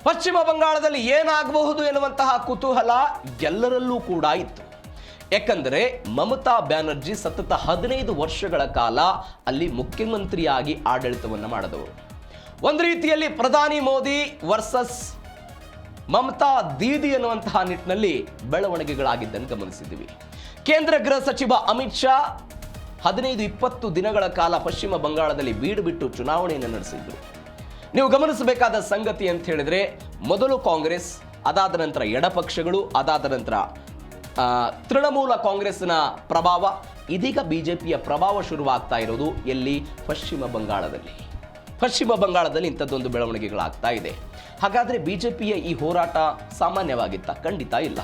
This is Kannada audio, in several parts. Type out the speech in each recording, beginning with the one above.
ಪಶ್ಚಿಮ ಬಂಗಾಳದಲ್ಲಿ ಏನಾಗಬಹುದು ಎನ್ನುವಂತಹ ಕುತೂಹಲ ಎಲ್ಲರಲ್ಲೂ ಕೂಡ ಇತ್ತು. ಯಾಕಂದರೆ ಮಮತಾ ಬ್ಯಾನರ್ಜಿ ಸತತ 15 ವರ್ಷಗಳ ಕಾಲ ಅಲ್ಲಿ ಮುಖ್ಯಮಂತ್ರಿಯಾಗಿ ಆಡಳಿತವನ್ನು ಮಾಡಿದವರು. ಒಂದು ರೀತಿಯಲ್ಲಿ ಪ್ರಧಾನಿ ಮೋದಿ ವರ್ಸಸ್ ಮಮತಾ ದೀದಿ ಎನ್ನುವಂತಹ ನಿಟ್ಟಿನಲ್ಲಿ ಬೆಳವಣಿಗೆಗಳಾಗಿದ್ದನ್ನು ಗಮನಿಸಿದ್ದೀವಿ. ಕೇಂದ್ರ ಗೃಹ ಸಚಿವ ಅಮಿತ್ ಶಾ 15-20 ದಿನಗಳ ಕಾಲ ಪಶ್ಚಿಮ ಬಂಗಾಳದಲ್ಲಿ ಬೀಡು ಬಿಟ್ಟು ಚುನಾವಣೆಯನ್ನು ನಡೆಸಿದ್ರು. ನೀವು ಗಮನಿಸಬೇಕಾದ ಸಂಗತಿ ಅಂತ ಹೇಳಿದ್ರೆ, ಮೊದಲು ಕಾಂಗ್ರೆಸ್, ಅದಾದ ನಂತರ ಎಡಪಕ್ಷಗಳು, ಅದಾದ ನಂತರ ತೃಣಮೂಲ ಕಾಂಗ್ರೆಸ್ನ ಪ್ರಭಾವ, ಇದೀಗ ಬಿಜೆಪಿಯ ಪ್ರಭಾವ ಶುರುವಾಗ್ತಾ ಇರೋದು ಎಲ್ಲಿ? ಪಶ್ಚಿಮ ಬಂಗಾಳದಲ್ಲಿ. ಪಶ್ಚಿಮ ಬಂಗಾಳದಲ್ಲಿ ಇಂಥದ್ದೊಂದು ಬೆಳವಣಿಗೆಗಳಾಗ್ತಾ ಇದೆ. ಹಾಗಾದ್ರೆ ಬಿಜೆಪಿಯ ಈ ಹೋರಾಟ ಸಾಮಾನ್ಯವಾಗಿತ್ತ? ಖಂಡಿತ ಇಲ್ಲ.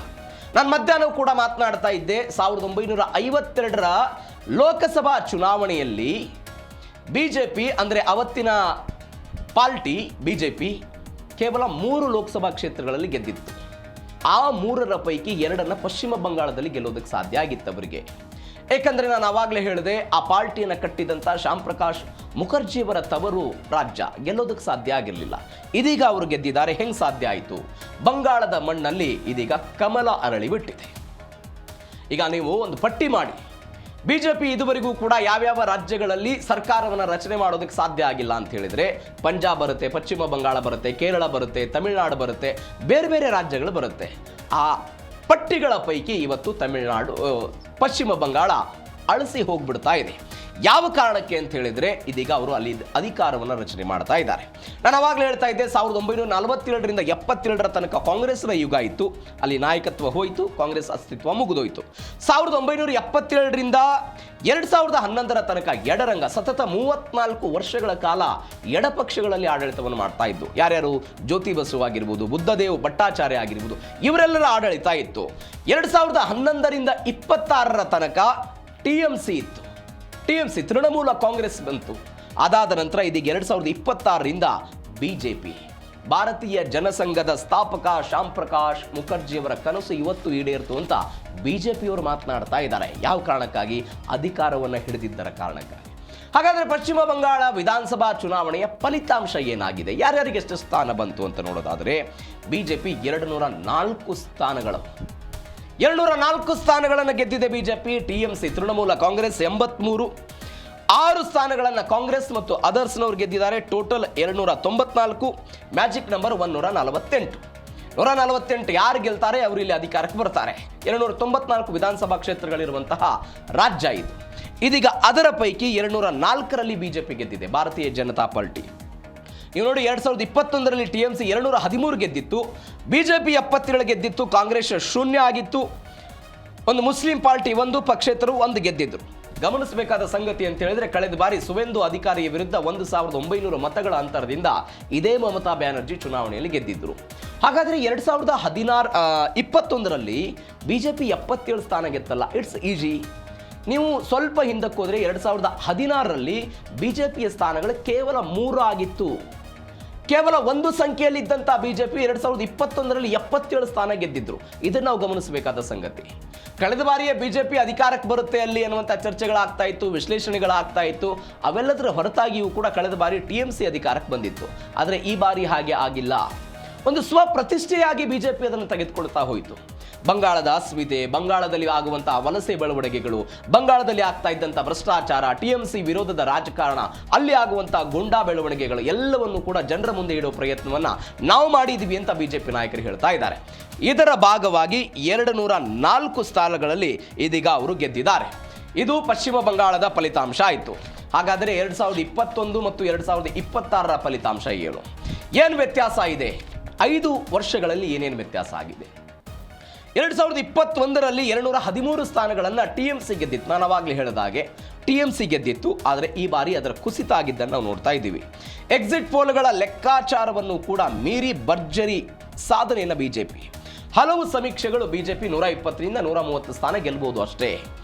ನಾನು ಮಧ್ಯಾಹ್ನ ಕೂಡ ಮಾತನಾಡ್ತಾ ಇದ್ದೆ, 1952ರ ಲೋಕಸಭಾ ಚುನಾವಣೆಯಲ್ಲಿ ಬಿಜೆಪಿ ಅಂದರೆ ಅವತ್ತಿನ ಪಾರ್ಟಿ ಬಿಜೆಪಿ ಕೇವಲ 3 ಲೋಕಸಭಾ ಕ್ಷೇತ್ರಗಳಲ್ಲಿ ಗೆದ್ದಿತ್ತು. ಆ 3ರ ಪೈಕಿ 2ಅನ್ನು ಪಶ್ಚಿಮ ಬಂಗಾಳದಲ್ಲಿ ಗೆಲ್ಲೋದಕ್ಕೆ ಸಾಧ್ಯ ಆಗಿತ್ತು ಅವರಿಗೆ. ಏಕೆಂದರೆ ನಾನು ಆವಾಗಲೇ ಹೇಳಿದೆ, ಆ ಪಾರ್ಟಿಯನ್ನು ಕಟ್ಟಿದಂಥ ಶ್ಯಾಮ್ ಪ್ರಕಾಶ್ ಮುಖರ್ಜಿಯವರ ತವರು ರಾಜ್ಯ, ಗೆಲ್ಲೋದಕ್ಕೆ ಸಾಧ್ಯ ಆಗಿರಲಿಲ್ಲ. ಇದೀಗ ಅವರು ಗೆದ್ದಿದ್ದಾರೆ. ಹೆಂಗೆ ಸಾಧ್ಯ ಆಯಿತು? ಬಂಗಾಳದ ಮಣ್ಣಲ್ಲಿ ಇದೀಗ ಕಮಲ ಅರಳಿ ಬಿಟ್ಟಿದೆ. ಈಗ ನೀವು ಒಂದು ಪಟ್ಟಿ ಮಾಡಿ, ಬಿಜೆಪಿ ಇದುವರೆಗೂ ಕೂಡ ಯಾವ್ಯಾವ ರಾಜ್ಯಗಳಲ್ಲಿ ಸರ್ಕಾರವನ್ನು ರಚನೆ ಮಾಡೋದಕ್ಕೆ ಸಾಧ್ಯ ಆಗಿಲ್ಲ ಅಂತ ಹೇಳಿದ್ರೆ, ಪಂಜಾಬ್ ಬರುತ್ತೆ, ಪಶ್ಚಿಮ ಬಂಗಾಳ ಬರುತ್ತೆ, ಕೇರಳ ಬರುತ್ತೆ, ತಮಿಳುನಾಡು ಬರುತ್ತೆ, ಬೇರೆ ಬೇರೆ ರಾಜ್ಯಗಳು ಬರುತ್ತೆ. ಆ ಪಟ್ಟಿಗಳ ಪೈಕಿ ಇವತ್ತು ತಮಿಳುನಾಡು, ಪಶ್ಚಿಮ ಬಂಗಾಳ ಅಳಿಸಿ ಹೋಗ್ಬಿಡ್ತಾ ಇದೆ. ಯಾವ ಕಾರಣಕ್ಕೆ ಅಂತ ಹೇಳಿದ್ರೆ, ಇದೀಗ ಅವರು ಅಲ್ಲಿ ಅಧಿಕಾರವನ್ನು ರಚನೆ ಮಾಡ್ತಾ ಇದ್ದಾರೆ. ನಾನು ಅವಾಗಲೇ ಹೇಳ್ತಾ ಇದ್ದೆ, 1947ರಿಂದ 72ರ ತನಕ ಕಾಂಗ್ರೆಸ್ನ ಯುಗ ಇತ್ತು. ಅಲ್ಲಿ ನಾಯಕತ್ವ ಹೋಯಿತು, ಕಾಂಗ್ರೆಸ್ ಅಸ್ತಿತ್ವ ಮುಗಿದೋಯ್ತು. 1977ರಿಂದ 2011ರ ತನಕ ಎಡರಂಗ ಸತತ 34 ವರ್ಷಗಳ ಕಾಲ ಎಡಪಕ್ಷಗಳಲ್ಲಿ ಆಡಳಿತವನ್ನು ಮಾಡ್ತಾ ಇದ್ದು. ಯಾರ್ಯಾರು? ಜ್ಯೋತಿ ಬಸು ಆಗಿರ್ಬೋದು, ಬುದ್ಧದೇವ್ ಭಟ್ಟಾಚಾರ್ಯ ಆಗಿರ್ಬೋದು, ಇವರೆಲ್ಲರ ಆಡಳಿತ ಇತ್ತು. 2011ರಿಂದ 26ರ ತನಕ ಟಿಎಂಸಿ ಇತ್ತು. ಟಿಎಂಸಿ ತೃಣಮೂಲ ಕಾಂಗ್ರೆಸ್ ಬಂತು. ಅದಾದ ನಂತರ ಇದೀಗ 2026ರಿಂದ ಬಿಜೆಪಿ, ಭಾರತೀಯ ಜನಸಂಘದ ಸ್ಥಾಪಕ ಶ್ಯಾಮ್ ಪ್ರಕಾಶ್ ಮುಖರ್ಜಿಯವರ ಕನಸು ಇವತ್ತು ಈಡೇರಿತು ಅಂತ ಬಿಜೆಪಿಯವರು ಮಾತನಾಡ್ತಾ ಇದ್ದಾರೆ. ಯಾವ ಕಾರಣಕ್ಕಾಗಿ? ಅಧಿಕಾರವನ್ನು ಹಿಡಿದಿದ್ದರ ಕಾರಣಕ್ಕಾಗಿ. ಹಾಗಾದ್ರೆ ಪಶ್ಚಿಮ ಬಂಗಾಳ ವಿಧಾನಸಭಾ ಚುನಾವಣೆಯ ಫಲಿತಾಂಶ ಏನಾಗಿದೆ? ಯಾರ್ಯಾರಿಗೆ ಎಷ್ಟು ಸ್ಥಾನ ಬಂತು ಅಂತ ನೋಡೋದಾದ್ರೆ, ಬಿಜೆಪಿ 204 ಸ್ಥಾನಗಳು, 204 ಸ್ಥಾನಗಳನ್ನು ಗೆದ್ದಿದೆ ಬಿಜೆಪಿ. ಟಿಎಂಸಿ ತೃಣಮೂಲ ಕಾಂಗ್ರೆಸ್ 83, 6 ಸ್ಥಾನಗಳನ್ನು ಕಾಂಗ್ರೆಸ್ ಮತ್ತು ಅದರ್ಸ್ನವರು ಗೆದ್ದಿದ್ದಾರೆ. Total 294, magic number 148. 148 ಯಾರು ಗೆಲ್ತಾರೆ ಅವರು ಇಲ್ಲಿ ಅಧಿಕಾರಕ್ಕೆ ಬರ್ತಾರೆ. 294 ವಿಧಾನಸಭಾ ಕ್ಷೇತ್ರಗಳಿರುವಂತಹ ರಾಜ್ಯ ಇದು. ಇದೀಗ ಅದರ ಪೈಕಿ 204ರಲ್ಲಿ ಬಿಜೆಪಿ ಗೆದ್ದಿದೆ, ಭಾರತೀಯ ಜನತಾ ಪಾರ್ಟಿ. ನೀವು ನೋಡಿ, 2021ರಲ್ಲಿ ಟಿಎಂಸಿ 213 ಗೆದ್ದಿತ್ತು, ಬಿಜೆಪಿ 77 ಗೆದ್ದಿತ್ತು, ಕಾಂಗ್ರೆಸ್ 0 ಆಗಿತ್ತು, ಒಂದು ಮುಸ್ಲಿಂ ಪಾರ್ಟಿ 1, ಪಕ್ಷೇತರರು 1 ಗೆದ್ದಿದ್ರು. ಗಮನಿಸಬೇಕಾದ ಸಂಗತಿ ಅಂತ ಹೇಳಿದ್ರೆ, ಕಳೆದ ಬಾರಿ ಸುವೇಂದು ಅಧಿಕಾರಿಯ ವಿರುದ್ಧ 1900 ಮತಗಳ ಅಂತರದಿಂದ ಇದೇ ಮಮತಾ ಬ್ಯಾನರ್ಜಿ ಚುನಾವಣೆಯಲ್ಲಿ ಗೆದ್ದಿದ್ರು. ಹಾಗಾದ್ರೆ 2021ರಲ್ಲಿ ಬಿಜೆಪಿ 77 ಸ್ಥಾನ ಗೆತ್ತಲ್ಲ, ಇಟ್ಸ್ ಈಜಿ. ನೀವು ಸ್ವಲ್ಪ ಹಿಂದಕ್ಕೆ ಹೋದರೆ 2016ರಲ್ಲಿ ಬಿಜೆಪಿಯ ಸ್ಥಾನಗಳು ಕೇವಲ 3 ಆಗಿತ್ತು. ಕೇವಲ 1 ಸಂಖ್ಯೆಯಲ್ಲಿದ್ದಂಥ ಬಿಜೆಪಿ 2021ರಲ್ಲಿ 77 ಸ್ಥಾನ ಗೆದ್ದಿದ್ರು. ಇದನ್ನು ನಾವು ಗಮನಿಸಬೇಕಾದ ಸಂಗತಿ. ಕಳೆದ ಬಾರಿಯೇ ಬಿಜೆಪಿ ಅಧಿಕಾರಕ್ಕೆ ಬರುತ್ತೆ ಅಲ್ಲಿ ಅನ್ನುವಂಥ ಚರ್ಚೆಗಳಾಗ್ತಾ ಇತ್ತು, ವಿಶ್ಲೇಷಣೆಗಳಾಗ್ತಾ ಇತ್ತು. ಅವೆಲ್ಲದರ ಹೊರತಾಗಿಯೂ ಕೂಡ ಕಳೆದ ಬಾರಿ ಟಿಎಂಸಿ ಅಧಿಕಾರಕ್ಕೆ ಬಂದಿತ್ತು. ಆದರೆ ಈ ಬಾರಿ ಹಾಗೆ ಆಗಿಲ್ಲ. ಒಂದು ಸ್ವಪ್ರತಿಷ್ಠೆಯಾಗಿ ಬಿಜೆಪಿ ಅದನ್ನು ತೆಗೆದುಕೊಳ್ತಾ ಹೋಯಿತು. ಬಂಗಾಳದ ಅಸ್ಮಿತೆ, ಬಂಗಾಳದಲ್ಲಿ ಆಗುವಂತಹ ವಲಸೆ ಬೆಳವಣಿಗೆಗಳು, ಬಂಗಾಳದಲ್ಲಿ ಆಗ್ತಾ ಇದ್ದಂಥ ಭ್ರಷ್ಟಾಚಾರ, ಟಿಎಂಸಿ ವಿರೋಧದ ರಾಜಕಾರಣ, ಅಲ್ಲಿ ಆಗುವಂತಹ ಗುಂಡಾ ಬೆಳವಣಿಗೆಗಳು ಎಲ್ಲವನ್ನು ಕೂಡ ಜನರ ಮುಂದೆ ಇಡೋ ಪ್ರಯತ್ನವನ್ನ ನಾವು ಮಾಡಿದ್ದೀವಿ ಅಂತ ಬಿಜೆಪಿ ನಾಯಕರು ಹೇಳ್ತಾ ಇದ್ದಾರೆ. ಇದರ ಭಾಗವಾಗಿ 204 ಸ್ಥಾನಗಳಲ್ಲಿ ಇದೀಗ ಅವರು ಗೆದ್ದಿದ್ದಾರೆ. ಇದು ಪಶ್ಚಿಮ ಬಂಗಾಳದ ಫಲಿತಾಂಶ ಆಯಿತು. ಹಾಗಾದರೆ 2021 ಮತ್ತು 2026ರ ಫಲಿತಾಂಶ ಏನು ವ್ಯತ್ಯಾಸ ಇದೆ? 5 ವರ್ಷಗಳಲ್ಲಿ ಏನೇನು ವ್ಯತ್ಯಾಸ ಆಗಿದೆ? 2021ರಲ್ಲಿ 213 ಸ್ಥಾನಗಳನ್ನು ಟಿಎಂಸಿ ಗೆದ್ದಿತ್ತು. ನಾನು ಅವಾಗಲೇ ಹೇಳಿದ ಹಾಗೆ ಟಿಎಂಸಿ ಗೆದ್ದಿತ್ತು. ಆದರೆ ಈ ಬಾರಿ ಅದರ ಕುಸಿತ ಆಗಿದ್ದನ್ನು ನಾವು ನೋಡ್ತಾ ಇದ್ದೀವಿ. ಎಕ್ಸಿಟ್ ಪೋಲ್ಗಳ ಲೆಕ್ಕಾಚಾರವನ್ನು ಕೂಡ ಮೀರಿ ಭರ್ಜರಿ ಸಾಧನೆಯನ್ನು ಬಿಜೆಪಿ. ಹಲವು ಸಮೀಕ್ಷೆಗಳು ಬಿಜೆಪಿ 120ರಿಂದ 130 ಸ್ಥಾನ ಗೆಲ್ಬಹುದು ಅಷ್ಟೇ,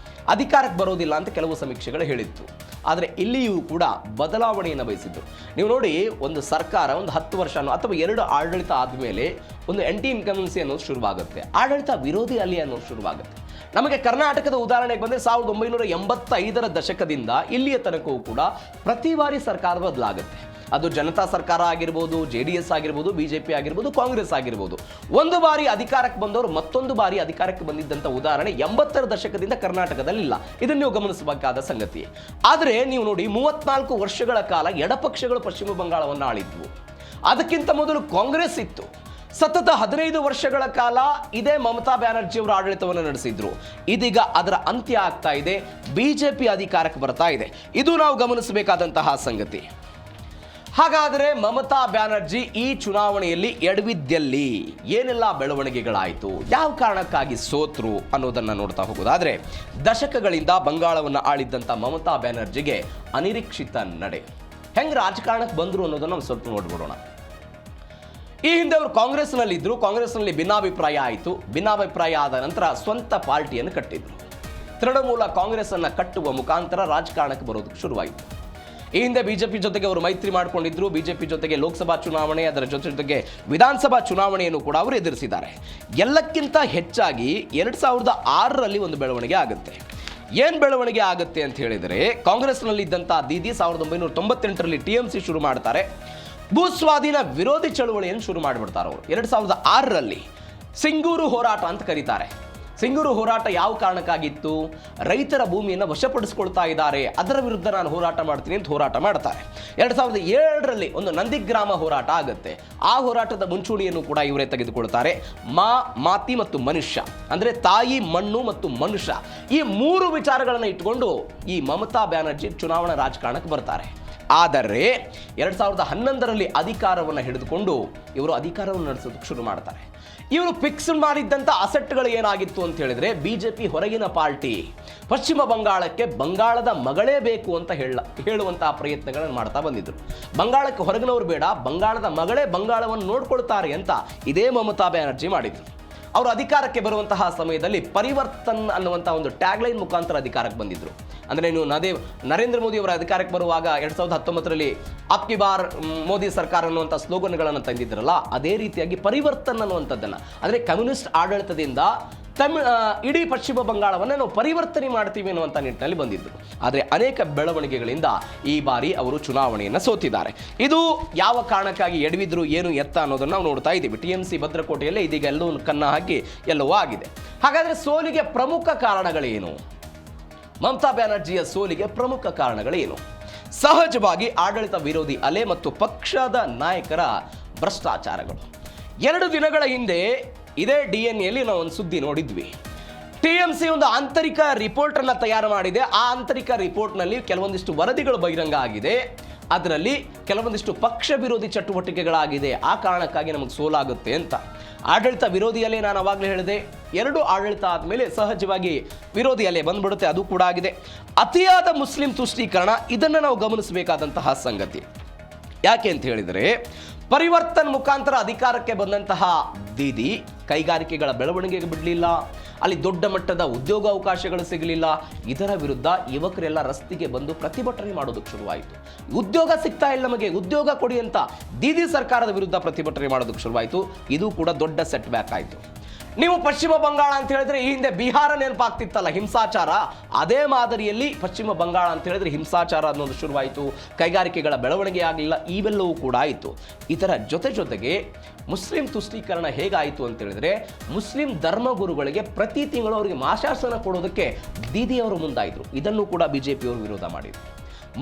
ಅಧಿಕಾರಕ್ಕೆ ಬರೋದಿಲ್ಲ ಅಂತ ಕೆಲವು ಸಮೀಕ್ಷೆಗಳು ಹೇಳಿತ್ತು. ಆದರೆ ಇಲ್ಲಿಯೂ ಕೂಡ ಬದಲಾವಣೆಯನ್ನು ಬಯಸಿದ್ರು. ನೀವು ನೋಡಿ, ಒಂದು ಸರ್ಕಾರ ಒಂದು 10 ವರ್ಷ ಅಥವಾ 2 ಆಡಳಿತ ಆದಮೇಲೆ ಒಂದು ಆಂಟಿ ಇನ್ಕಮೆನ್ಸಿ ಅನ್ನೋದು ಶುರುವಾಗುತ್ತೆ, ಆಡಳಿತ ವಿರೋಧಿ ಅಲಿ ಅನ್ನೋದು ಶುರುವಾಗುತ್ತೆ. ನಮಗೆ ಕರ್ನಾಟಕದ ಉದಾಹರಣೆಗೆ ಬಂದರೆ 1985ರ ದಶಕದಿಂದ ಇಲ್ಲಿಯ ತನಕವೂ ಕೂಡ ಪ್ರತಿ ಬಾರಿ ಸರ್ಕಾರ ಬದಲಾಗುತ್ತೆ. ಅದು ಜನತಾ ಸರ್ಕಾರ ಆಗಿರ್ಬೋದು, JDS ಆಗಿರ್ಬೋದು, BJP ಆಗಿರ್ಬೋದು, ಕಾಂಗ್ರೆಸ್ ಆಗಿರ್ಬೋದು. ಒಂದು ಬಾರಿ ಅಧಿಕಾರಕ್ಕೆ ಬಂದವರು ಮತ್ತೊಂದು ಬಾರಿ ಅಧಿಕಾರಕ್ಕೆ ಬಂದಿದ್ದಂಥ ಉದಾಹರಣೆ 80ರ ದಶಕದಿಂದ ಕರ್ನಾಟಕದಲ್ಲಿಲ್ಲ. ಇದನ್ನು ನೀವು ಗಮನಿಸಬೇಕಾದ ಸಂಗತಿ. ಆದರೆ ನೀವು ನೋಡಿ 34 ವರ್ಷಗಳ ಕಾಲ ಎಡಪಕ್ಷಗಳು ಪಶ್ಚಿಮ ಬಂಗಾಳವನ್ನು ಆಳಿದ್ವು. ಅದಕ್ಕಿಂತ ಮೊದಲು ಕಾಂಗ್ರೆಸ್ ಇತ್ತು. ಸತತ 15 ವರ್ಷಗಳ ಕಾಲ ಇದೇ ಮಮತಾ ಬ್ಯಾನರ್ಜಿ ಅವರು ಆಡಳಿತವನ್ನು ನಡೆಸಿದ್ರು. ಇದೀಗ ಅದರ ಅಂತ್ಯ ಆಗ್ತಾ ಇದೆ, BJP ಅಧಿಕಾರಕ್ಕೆ ಬರ್ತಾ ಇದೆ. ಇದು ನಾವು ಗಮನಿಸಬೇಕಾದಂತಹ ಸಂಗತಿ. ಹಾಗಾದರೆ ಮಮತಾ ಬ್ಯಾನರ್ಜಿ ಈ ಚುನಾವಣೆಯಲ್ಲಿ ಎಡವಿದ್ದಲ್ಲಿ ಏನೆಲ್ಲ ಬೆಳವಣಿಗೆಗಳಾಯಿತು, ಯಾವ ಕಾರಣಕ್ಕಾಗಿ ಸೋತ್ರು ಅನ್ನೋದನ್ನು ನೋಡ್ತಾ ಹೋಗೋದಾದ್ರೆ, ದಶಕಗಳಿಂದ ಬಂಗಾಳವನ್ನು ಆಳಿದ್ದಂಥ ಮಮತಾ ಬ್ಯಾನರ್ಜಿಗೆ ಅನಿರೀಕ್ಷಿತ ನಡೆ. ಹೆಂಗೆ ರಾಜಕಾರಣಕ್ಕೆ ಬಂದರು ಅನ್ನೋದನ್ನು ನಾವು ಸ್ವಲ್ಪ ನೋಡ್ಬಿಡೋಣ. ಈ ಹಿಂದೆ ಅವರು ಕಾಂಗ್ರೆಸ್ನಲ್ಲಿದ್ದರು. ಕಾಂಗ್ರೆಸ್ನಲ್ಲಿ ಭಿನ್ನಾಭಿಪ್ರಾಯ ಆಯಿತು. ಭಿನ್ನಾಭಿಪ್ರಾಯ ಆದ ನಂತರ ಸ್ವಂತ ಪಾರ್ಟಿಯನ್ನು ಕಟ್ಟಿದ್ರು. ತೃಣಮೂಲ ಕಾಂಗ್ರೆಸ್ ಅನ್ನು ಕಟ್ಟುವ ಮುಖಾಂತರ ರಾಜಕಾರಣಕ್ಕೆ ಬರೋದಕ್ಕೆ ಶುರುವಾಯಿತು. ಈ ಹಿಂದೆ BJP ಜೊತೆಗೆ ಅವರು ಮೈತ್ರಿ ಮಾಡಿಕೊಂಡಿದ್ರು. BJP ಜೊತೆಗೆ ಲೋಕಸಭಾ ಚುನಾವಣೆ, ಅದರ ಜೊತೆಗೆ ವಿಧಾನಸಭಾ ಚುನಾವಣೆಯನ್ನು ಕೂಡ ಅವರು ಎದುರಿಸಿದ್ದಾರೆ. ಎಲ್ಲಕ್ಕಿಂತ ಹೆಚ್ಚಾಗಿ 2006ರಲ್ಲಿ ಒಂದು ಬೆಳವಣಿಗೆ ಆಗುತ್ತೆ. ಏನು ಬೆಳವಣಿಗೆ ಆಗುತ್ತೆ ಅಂತ ಹೇಳಿದರೆ, ಕಾಂಗ್ರೆಸ್ನಲ್ಲಿದ್ದಂಥ ದೀದಿ 1998ರಲ್ಲಿ TMC ಶುರು ಮಾಡ್ತಾರೆ. ಭೂಸ್ವಾಧೀನ ವಿರೋಧಿ ಚಳುವಳಿಯನ್ನು ಶುರು ಮಾಡಿಬಿಡ್ತಾರೆ ಅವರು 2006ರಲ್ಲಿ. ಸಿಂಗೂರು ಹೋರಾಟ ಅಂತ ಕರೀತಾರೆ. ಸಿಂಗೂರು ಹೋರಾಟ ಯಾವ ಕಾರಣಕ್ಕಾಗಿತ್ತು? ರೈತರ ಭೂಮಿಯನ್ನು ವಶಪಡಿಸ್ಕೊಳ್ತಾ ಇದ್ದಾರೆ, ಅದರ ವಿರುದ್ಧ ನಾನು ಹೋರಾಟ ಮಾಡ್ತೀನಿ ಅಂತ ಹೋರಾಟ ಮಾಡ್ತಾರೆ. 2007ರಲ್ಲಿ ಒಂದು ನಂದಿಗ್ರಾಮ ಹೋರಾಟ ಆಗುತ್ತೆ. ಆ ಹೋರಾಟದ ಮುಂಚೂಣಿಯನ್ನು ಕೂಡ ಇವರೇ ತೆಗೆದುಕೊಳ್ತಾರೆ. ಮಾತಿ ಮತ್ತು ಮನುಷ್ಯ, ಅಂದರೆ ತಾಯಿ, ಮಣ್ಣು ಮತ್ತು ಮನುಷ್ಯ, ಈ 3 ವಿಚಾರಗಳನ್ನು ಇಟ್ಕೊಂಡು ಈ ಮಮತಾ ಬ್ಯಾನರ್ಜಿ ಚುನಾವಣಾ ರಾಜಕಾರಣಕ್ಕೆ ಬರ್ತಾರೆ. ಆದರೆ 2011ರಲ್ಲಿ ಅಧಿಕಾರವನ್ನು ಹಿಡಿದುಕೊಂಡು ಇವರು ಅಧಿಕಾರವನ್ನು ನಡೆಸೋದಕ್ಕೆ ಶುರು ಮಾಡ್ತಾರೆ. ಇವರು ಫಿಕ್ಸ್ ಮಾಡಿದ್ದಂಥ ಅಸೆಟ್ಗಳು ಏನಾಗಿತ್ತು ಅಂತ ಹೇಳಿದ್ರೆ, BJP ಹೊರಗಿನ ಪಾರ್ಟಿ ಪಶ್ಚಿಮ ಬಂಗಾಳಕ್ಕೆ ಬಂಗಾಳದ ಮಗಳೇ ಬೇಕು ಅಂತ ಹೇಳುವಂತಹ ಪ್ರಯತ್ನಗಳನ್ನು ಮಾಡ್ತಾ ಬಂದಿದ್ರು. ಬಂಗಾಳಕ್ಕೆ ಹೊರಗಿನವರು ಬೇಡ, ಬಂಗಾಳದ ಮಗಳೇ ಬಂಗಾಳವನ್ನು ನೋಡ್ಕೊಳ್ತಾರೆ ಅಂತ ಇದೇ ಮಮತಾ ಬ್ಯಾನರ್ಜಿ ಮಾಡಿದ್ರು. ಅವರು ಅಧಿಕಾರಕ್ಕೆ ಬರುವಂತಹ ಸಮಯದಲ್ಲಿ ಪರಿವರ್ತನ್ ಅನ್ನುವಂಥ ಒಂದು ಟ್ಯಾಗ್ಲೈನ್ ಮುಖಾಂತರ ಅಧಿಕಾರಕ್ಕೆ ಬಂದಿದ್ರು. ಅಂದರೆ ನೀವು ನರೇಂದ್ರ ಮೋದಿ ಅವರ ಅಧಿಕಾರಕ್ಕೆ ಬರುವಾಗ 2019ರಲ್ಲಿ ಅಪ್ಕಿ ಬಾರ್ ಮೋದಿ ಸರ್ಕಾರ ಅನ್ನುವಂಥ ಸ್ಲೋಗನ್ಗಳನ್ನು ತಂದಿದ್ರಲ್ಲ, ಅದೇ ರೀತಿಯಾಗಿ ಪರಿವರ್ತನ್ ಅನ್ನುವಂಥದ್ದನ್ನು, ಅಂದರೆ ಕಮ್ಯುನಿಸ್ಟ್ ಆಡಳಿತದಿಂದ ಇಡೀ ಪಶ್ಚಿಮ ಬಂಗಾಳವನ್ನು ನಾವು ಪರಿವರ್ತನೆ ಮಾಡ್ತೀವಿ ಅನ್ನುವಂಥ ನಿಟ್ಟಿನಲ್ಲಿ ಬಂದಿದ್ದರು. ಆದರೆ ಅನೇಕ ಬೆಳವಣಿಗೆಗಳಿಂದ ಈ ಬಾರಿ ಅವರು ಚುನಾವಣೆಯನ್ನು ಸೋತಿದ್ದಾರೆ. ಇದು ಯಾವ ಕಾರಣಕ್ಕಾಗಿ ಎಡವಿದ್ರು, ಏನು ಎತ್ತ ಅನ್ನೋದನ್ನು ನಾವು ನೋಡ್ತಾ ಇದ್ದೀವಿ. TMC ಭದ್ರಕೋಟೆಯಲ್ಲೇ ಇದೀಗ ಎಲ್ಲವೂ ಕನ್ನ ಹಾಕಿ ಎಲ್ಲವೂ ಆಗಿದೆ. ಹಾಗಾದರೆ ಸೋಲಿಗೆ ಪ್ರಮುಖ ಕಾರಣಗಳೇನು? ಮಮತಾ ಬ್ಯಾನರ್ಜಿಯ ಸೋಲಿಗೆ ಪ್ರಮುಖ ಕಾರಣಗಳೇನು? ಸಹಜವಾಗಿ ಆಡಳಿತ ವಿರೋಧಿ ಅಲೆ ಮತ್ತು ಪಕ್ಷದ ನಾಯಕರ ಭ್ರಷ್ಟಾಚಾರಗಳು. 2 ದಿನಗಳ ಹಿಂದೆ ಇದೇ DNAಯಲ್ಲಿ ನಾವು ಒಂದು ಸುದ್ದಿ ನೋಡಿದ್ವಿ. TMC ಒಂದು ಆಂತರಿಕ ರಿಪೋರ್ಟ್ ಅನ್ನು ತಯಾರು ಮಾಡಿದೆ. ಆ ಆಂತರಿಕ ರಿಪೋರ್ಟ್ನಲ್ಲಿ ಕೆಲವೊಂದಿಷ್ಟು ವರದಿಗಳು ಬಹಿರಂಗ ಆಗಿದೆ. ಅದರಲ್ಲಿ ಕೆಲವೊಂದಿಷ್ಟು ಪಕ್ಷ ವಿರೋಧಿ ಚಟುವಟಿಕೆಗಳಾಗಿದೆ. ಆ ಕಾರಣಕ್ಕಾಗಿ ನಮಗೆ ಸೋಲಾಗುತ್ತೆ ಅಂತ. ಆಡಳಿತ ವಿರೋಧಿ ಅಲೆ ನಾನು ಅವಾಗಲೇ ಹೇಳಿದೆ, 2 ಆಡಳಿತ ಆದಮೇಲೆ ಸಹಜವಾಗಿ ವಿರೋಧಿ ಅಲೆ ಬಂದ್ಬಿಡುತ್ತೆ. ಅದು ಕೂಡ ಆಗಿದೆ. ಅತಿಯಾದ ಮುಸ್ಲಿಂ ತುಷ್ಟೀಕರಣ, ಇದನ್ನು ನಾವು ಗಮನಿಸಬೇಕಾದಂತಹ ಸಂಗತಿ. ಯಾಕೆ ಅಂತ ಹೇಳಿದರೆ, ಪರಿವರ್ತನ್ ಮುಖಾಂತರ ಅಧಿಕಾರಕ್ಕೆ ಬಂದಂತಹ ದೀದಿ ಕೈಗಾರಿಕೆಗಳ ಬೆಳವಣಿಗೆಗೆ ಬಿಡಲಿಲ್ಲ, ಅಲ್ಲಿ ದೊಡ್ಡ ಮಟ್ಟದ ಉದ್ಯೋಗಾವಕಾಶಗಳು ಸಿಗಲಿಲ್ಲ. ಇದರ ವಿರುದ್ಧ ಯುವಕರೆಲ್ಲ ರಸ್ತೆಗೆ ಬಂದು ಪ್ರತಿಭಟನೆ ಮಾಡೋದಕ್ಕೆ ಶುರುವಾಯಿತು. ಉದ್ಯೋಗ ಸಿಗ್ತಾ ಇಲ್ಲ ನಮಗೆ, ಉದ್ಯೋಗ ಕೊಡಿ ಅಂತ ದೀದಿ ಸರ್ಕಾರದ ವಿರುದ್ಧ ಪ್ರತಿಭಟನೆ ಮಾಡೋದಕ್ಕೆ ಶುರುವಾಯಿತು. ಇದು ಕೂಡ ದೊಡ್ಡ ಸೆಟ್ ಬ್ಯಾಕ್ ಆಯಿತು. ನೀವು ಪಶ್ಚಿಮ ಬಂಗಾಳ ಅಂತ ಹೇಳಿದ್ರೆ ಈ ಹಿಂದೆ ಬಿಹಾರ ನೆನಪಾಗ್ತಿತ್ತಲ್ಲ, ಹಿಂಸಾಚಾರ, ಅದೇ ಮಾದರಿಯಲ್ಲಿ ಪಶ್ಚಿಮ ಬಂಗಾಳ ಅಂತ ಹೇಳಿದ್ರೆ ಹಿಂಸಾಚಾರ ಅನ್ನೋದು ಶುರುವಾಯಿತು. ಕೈಗಾರಿಕೆಗಳ ಬೆಳವಣಿಗೆ ಆಗಲಿಲ್ಲ, ಇವೆಲ್ಲವೂ ಕೂಡ ಆಯಿತು. ಇದರ ಜೊತೆಗೆ ಮುಸ್ಲಿಂ ತುಷ್ಟೀಕರಣ ಹೇಗಾಯಿತು ಅಂತ ಹೇಳಿದ್ರೆ, ಮುಸ್ಲಿಂ ಧರ್ಮಗುರುಗಳಿಗೆ ಪ್ರತಿ ತಿಂಗಳು ಅವರಿಗೆ ಮಾಶಾಸನ ಕೊಡೋದಕ್ಕೆ ದೀದಿಯವರು ಮುಂದಾಯಿತು. ಇದನ್ನು ಕೂಡ BJP ಅವರು ವಿರೋಧ ಮಾಡಿದರು.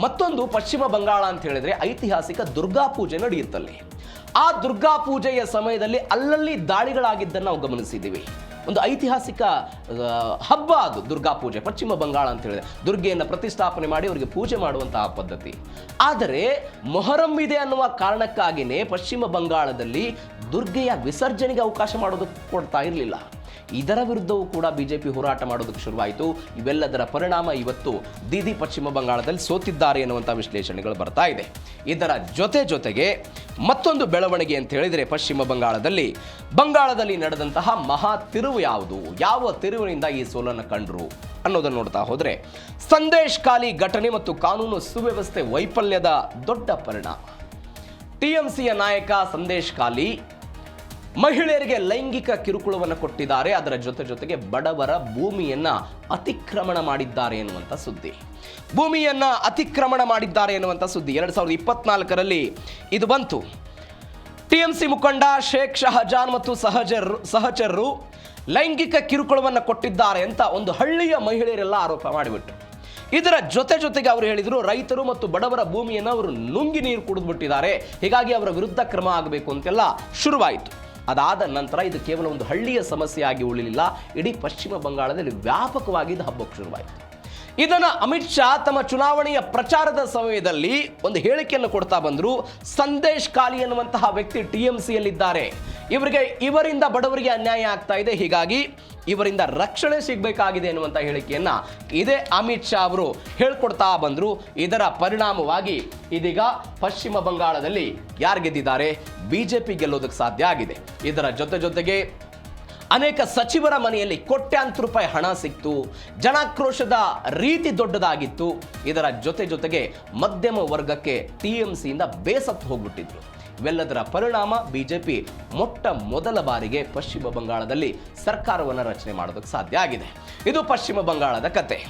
ಮತ್ತೊಂದು, ಪಶ್ಚಿಮ ಬಂಗಾಳ ಅಂತ ಹೇಳಿದ್ರೆ ಐತಿಹಾಸಿಕ ದುರ್ಗಾ ಪೂಜೆ ನಡೆಯುತ್ತಲ್ಲಿ. ಆ ದುರ್ಗಾ ಪೂಜೆಯ ಸಮಯದಲ್ಲಿ ಅಲ್ಲಲ್ಲಿ ದಾಳಿಗಳಾಗಿದ್ದನ್ನು ನಾವು ಗಮನಿಸಿದ್ದೀವಿ. ಒಂದು ಐತಿಹಾಸಿಕ ಹಬ್ಬ ಅದು ದುರ್ಗಾ ಪೂಜೆ. ಪಶ್ಚಿಮ ಬಂಗಾಳ ಅಂತ ಹೇಳಿದ್ರೆ ದುರ್ಗೆಯನ್ನು ಪ್ರತಿಷ್ಠಾಪನೆ ಮಾಡಿ ಅವರಿಗೆ ಪೂಜೆ ಮಾಡುವಂತಹ ಪದ್ಧತಿ. ಆದರೆ ಮೊಹರಂ ಇದೆ ಅನ್ನುವ ಕಾರಣಕ್ಕಾಗಿಯೇ ಪಶ್ಚಿಮ ಬಂಗಾಳದಲ್ಲಿ ದುರ್ಗೆಯ ವಿಸರ್ಜನೆಗೆ ಅವಕಾಶ ಮಾಡೋದಕ್ಕೆ ಕೊಡ್ತಾ ಇರಲಿಲ್ಲ. ಇದರ ವಿರುದ್ಧವೂ ಕೂಡ BJP ಹೋರಾಟ ಮಾಡೋದಕ್ಕೆ ಶುರುವಾಯಿತು. ಇವೆಲ್ಲದರ ಪರಿಣಾಮ ಇವತ್ತು ದೀದಿ ಪಶ್ಚಿಮ ಬಂಗಾಳದಲ್ಲಿ ಸೋತಿದ್ದಾರೆ ಎನ್ನುವಂಥ ವಿಶ್ಲೇಷಣೆಗಳು ಬರ್ತಾ ಇದೆ. ಇದರ ಜೊತೆಗೆ ಮತ್ತೊಂದು ಬೆಳವಣಿಗೆ ಅಂತ ಹೇಳಿದರೆ, ಪಶ್ಚಿಮ ಬಂಗಾಳದಲ್ಲಿ ನಡೆದಂತಹ ಮಹಾ ತಿರುವು ಯಾವುದು, ಯಾವ ತಿರುವಿನಿಂದ ಈ ಸೋಲನ್ನು ಕಂಡ್ರು ಅನ್ನೋದನ್ನು ನೋಡ್ತಾ ಹೋದರೆ, ಸಂದೇಶ್ ಖಾಲಿ ಘಟನೆ ಮತ್ತು ಕಾನೂನು ಸುವ್ಯವಸ್ಥೆ ವೈಫಲ್ಯದ ದೊಡ್ಡ ಪರಿಣಾಮ. TMCಯ ನಾಯಕ ಸಂದೇಶ್ ಖಾಲಿ ಮಹಿಳೆಯರಿಗೆ ಲೈಂಗಿಕ ಕಿರುಕುಳವನ್ನು ಕೊಟ್ಟಿದ್ದಾರೆ, ಅದರ ಜೊತೆಗೆ ಬಡವರ ಭೂಮಿಯನ್ನ ಅತಿಕ್ರಮಣ ಮಾಡಿದ್ದಾರೆ ಎನ್ನುವಂಥ ಸುದ್ದಿ. ಭೂಮಿಯನ್ನ ಅತಿಕ್ರಮಣ ಮಾಡಿದ್ದಾರೆ ಎನ್ನುವಂಥ ಸುದ್ದಿ 2024ರಲ್ಲಿ ಇದು ಬಂತು. ಟಿಎಂಸಿ ಮುಖಂಡ ಶೇಖ್ ಶಹಜಾನ್ ಮತ್ತು ಸಹಚರರು ಲೈಂಗಿಕ ಕಿರುಕುಳವನ್ನು ಕೊಟ್ಟಿದ್ದಾರೆ ಅಂತ ಒಂದು ಹಳ್ಳಿಯ ಮಹಿಳೆಯರೆಲ್ಲ ಆರೋಪ ಮಾಡಿಬಿಟ್ರು. ಇದರ ಜೊತೆಗೆ ಅವರು ಹೇಳಿದರು, ರೈತರು ಮತ್ತು ಬಡವರ ಭೂಮಿಯನ್ನು ಅವರು ನುಂಗಿ ನೀರು ಕುಡಿದ್ಬಿಟ್ಟಿದ್ದಾರೆ, ಹೀಗಾಗಿ ಅವರ ವಿರುದ್ಧ ಕ್ರಮ ಆಗಬೇಕು ಅಂತೆಲ್ಲ ಶುರುವಾಯಿತು. ಅದಾದ ನಂತರ ಇದು ಕೇವಲ ಒಂದು ಹಳ್ಳಿಯ ಸಮಸ್ಯೆಯಾಗಿ ಉಳಿಲಿಲ್ಲ, ಇಡೀ ಪಶ್ಚಿಮ ಬಂಗಾಳದಲ್ಲಿ ವ್ಯಾಪಕವಾಗಿ ಇದು ಹಬ್ಬಕ್ಕೆ ಶುರುವಾಯಿತು. ಇದನ್ನು ಅಮಿತ್ ಶಾ ತಮ್ಮ ಚುನಾವಣೆಯ ಪ್ರಚಾರದ ಸಮಯದಲ್ಲಿ ಒಂದು ಹೇಳಿಕೆಯನ್ನು ಕೊಡ್ತಾ ಬಂದರು. ಸಂದೇಶ್ ಕಾಲಿ ಎನ್ನುವಂತಹ ವ್ಯಕ್ತಿ ಟಿಎಂಸಿಯಲ್ಲಿದ್ದಾರೆ, ಇವರಿಂದ ಬಡವರಿಗೆ ಅನ್ಯಾಯ ಆಗ್ತಾ ಇದೆ, ಹೀಗಾಗಿ ಇವರಿಂದ ರಕ್ಷಣೆ ಸಿಗಬೇಕಾಗಿದೆ ಎನ್ನುವಂಥ ಹೇಳಿಕೆಯನ್ನ ಇದೇ ಅಮಿತ್ ಶಾ ಅವರು ಹೇಳ್ಕೊಡ್ತಾ ಬಂದರು. ಇದರ ಪರಿಣಾಮವಾಗಿ ಇದೀಗ ಪಶ್ಚಿಮ ಬಂಗಾಳದಲ್ಲಿ ಯಾರು ಗೆದ್ದಿದ್ದಾರೆ? ಬಿಜೆಪಿ ಗೆಲ್ಲೋದಕ್ಕೆ ಸಾಧ್ಯ ಆಗಿದೆ. ಇದರ ಜೊತೆಗೆ ಅನೇಕ ಸಚಿವರ ಮನೆಯಲ್ಲಿ ಕೋಟ್ಯಾಂತರ ರೂಪಾಯಿ ಹಣ ಸಿಕ್ತು, ಜನಾಕ್ರೋಶದ ರೀತಿ ದೊಡ್ಡದಾಗಿತ್ತು. ಇದರ ಜೊತೆಗೆ ಮಧ್ಯಮ ವರ್ಗಕ್ಕೆ ಟಿಎಂಸಿಯಿಂದ ಬೇಸತ್ತು ಹೋಗ್ಬಿಟ್ಟಿದ್ರು. ಇವೆಲ್ಲದರ ಪರಿಣಾಮ ಬಿಜೆಪಿ ಮೊಟ್ಟ ಮೊದಲ ಬಾರಿಗೆ ಪಶ್ಚಿಮ ಬಂಗಾಳದಲ್ಲಿ ಸರ್ಕಾರವನ್ನು ರಚನೆ ಮಾಡೋದಕ್ಕೆ ಸಾಧ್ಯ ಆಗಿದೆ. ಇದು ಪಶ್ಚಿಮ ಬಂಗಾಳದ ಕತೆ.